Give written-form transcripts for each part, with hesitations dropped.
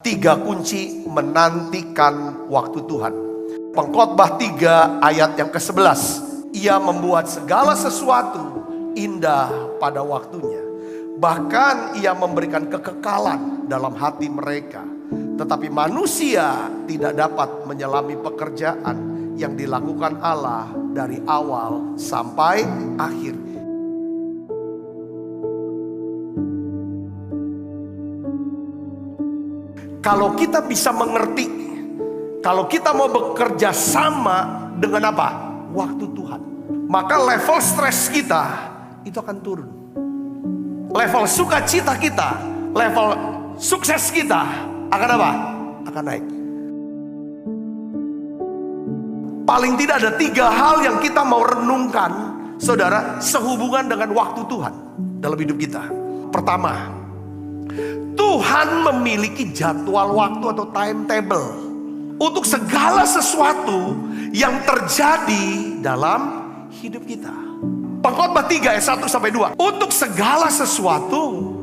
3 kunci menantikan waktu Tuhan. Pengkhotbah 3 ayat yang ke-11. Ia membuat segala sesuatu indah pada waktunya. Bahkan ia memberikan kekekalan dalam hati mereka. Tetapi manusia tidak dapat menyelami pekerjaan yang dilakukan Allah dari awal sampai akhir. Kalau kita bisa mengerti, kalau kita mau bekerja sama dengan apa? Waktu Tuhan, maka level stres kita itu akan turun. Level sukacita kita, level sukses kita akan apa? Akan naik. Paling tidak ada 3 hal yang kita mau renungkan, saudara, sehubungan dengan waktu Tuhan dalam hidup kita. Pertama, Tuhan memiliki jadwal waktu atau timetable untuk segala sesuatu yang terjadi dalam hidup kita. Pengkhotbah 3 ayat 1-2. Untuk segala sesuatu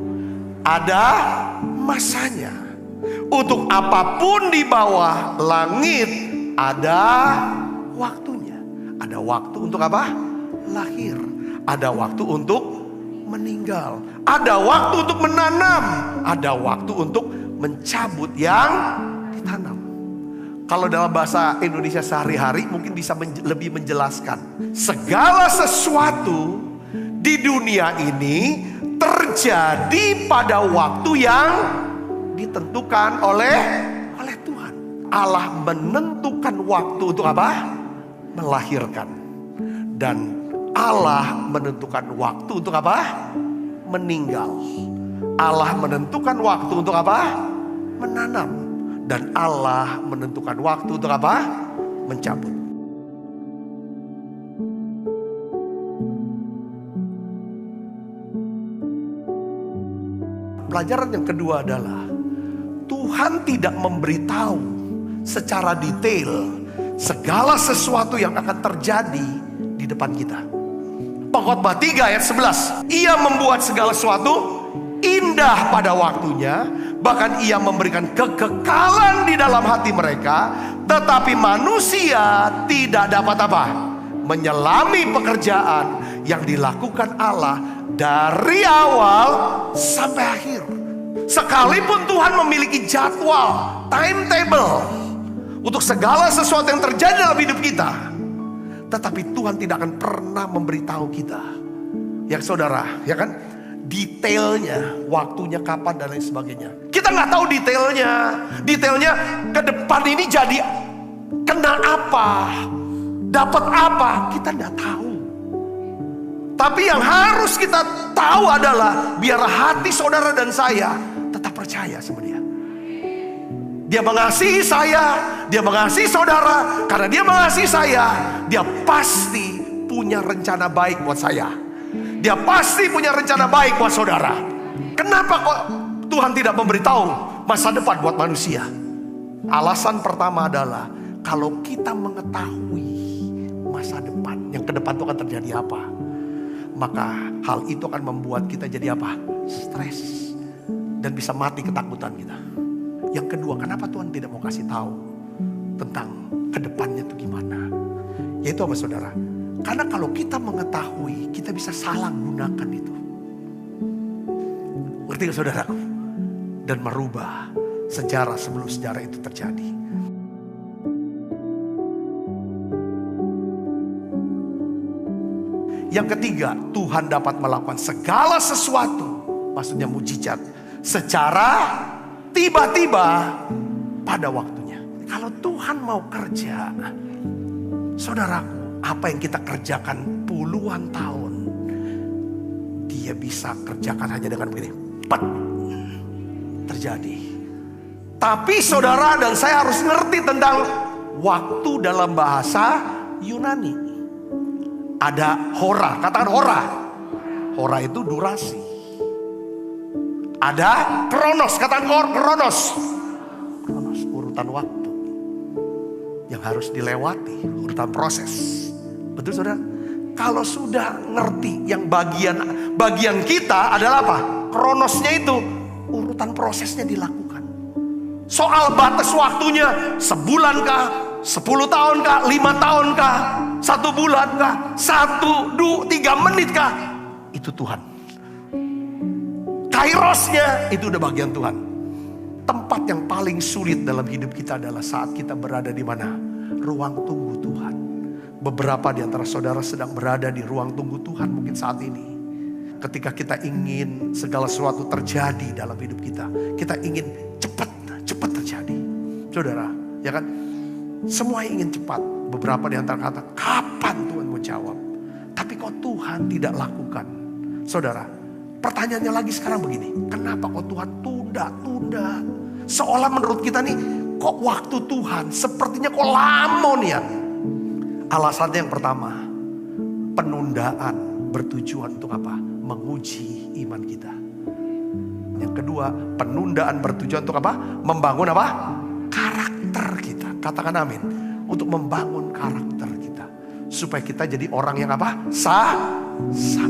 ada masanya. Untuk apapun di bawah langit ada waktunya. Ada waktu untuk apa? Lahir. Ada waktu untuk meninggal. Ada waktu untuk menanam. Ada waktu untuk mencabut yang ditanam. Kalau dalam bahasa Indonesia sehari-hari mungkin bisa lebih menjelaskan. Segala sesuatu di dunia ini terjadi pada waktu yang ditentukan oleh Tuhan. Allah menentukan waktu untuk apa? Melahirkan. Dan Allah menentukan waktu untuk apa? Meninggal. Allah menentukan waktu untuk apa? Menanam. Dan Allah menentukan waktu untuk apa? Mencabut. Pelajaran yang kedua adalah Tuhan tidak memberitahu secara detail segala sesuatu yang akan terjadi di depan kita. Pengkhotbah 3 ayat 11. Ia membuat segala sesuatu indah pada waktunya, bahkan ia memberikan kekekalan di dalam hati mereka. Tetapi manusia tidak dapat apa? Menyelami pekerjaan yang dilakukan Allah dari awal sampai akhir. Sekalipun Tuhan memiliki jadwal, timetable untuk segala sesuatu yang terjadi dalam hidup kita, tetapi Tuhan tidak akan pernah memberitahu kita, ya saudara, ya kan, detailnya, waktunya kapan dan lain sebagainya. Kita nggak tahu detailnya ke depan ini jadi kena apa, dapat apa, kita nggak tahu. Tapi yang harus kita tahu adalah biar hati saudara dan saya tetap percaya sama Dia. Dia mengasihi saya, Dia mengasihi saudara. Karena Dia mengasihi saya, Dia pasti punya rencana baik buat saya. Dia pasti punya rencana baik buat saudara. Kenapa kok Tuhan tidak memberitahu masa depan buat manusia? Alasan pertama adalah kalau kita mengetahui masa depan, yang ke depan itu akan terjadi apa, maka hal itu akan membuat kita jadi apa? Stres. Dan bisa mati ketakutan kita. Yang kedua, kenapa Tuhan tidak mau kasih tahu tentang ke depannya itu gimana? Yaitu apa saudara? Karena kalau kita mengetahui, kita bisa salah gunakan itu. Ngerti gak saudaraku? Dan merubah sejarah sebelum sejarah itu terjadi. Yang ketiga, Tuhan dapat melakukan segala sesuatu, maksudnya mujizat, secara tiba-tiba pada waktunya. Kalau Tuhan mau kerja, saudaraku, apa yang kita kerjakan puluhan tahun, Dia bisa kerjakan hanya dengan begini, pet, terjadi. Tapi saudara dan saya harus ngerti tentang waktu dalam bahasa Yunani. Ada hora, katakan hora. Hora itu durasi. Ada kronos, katakan kronos. Kronos, urutan waktu yang harus dilewati, urutan proses. Betul saudara? Kalau sudah ngerti yang bagian kita adalah apa? Kronosnya itu urutan prosesnya dilakukan. Soal batas waktunya, sebulan kah, 10 tahun kah, 5 tahun kah, 1 bulan kah, 3 menit kah, itu Tuhan. Kairosnya itu udah bagian Tuhan. Tempat yang paling sulit dalam hidup kita adalah saat kita berada di mana? Ruang tunggu Tuhan. Beberapa di antara saudara sedang berada di ruang tunggu Tuhan mungkin saat ini. Ketika kita ingin segala sesuatu terjadi dalam hidup kita, kita ingin cepat terjadi. Saudara, ya kan? Semua ingin cepat. Beberapa di antara kata, kapan Tuhan mau jawab? Tapi kok Tuhan tidak lakukan? Saudara, pertanyaannya lagi sekarang begini, kenapa kok Tuhan tunda? Seolah menurut kita nih, kok waktu Tuhan sepertinya kok lama nih ya. Alasannya yang pertama, penundaan bertujuan untuk apa? Menguji iman kita. Yang kedua, penundaan bertujuan untuk apa? Membangun apa? Karakter kita. Katakan amin. Untuk membangun karakter kita. Supaya kita jadi orang yang apa? Sabar.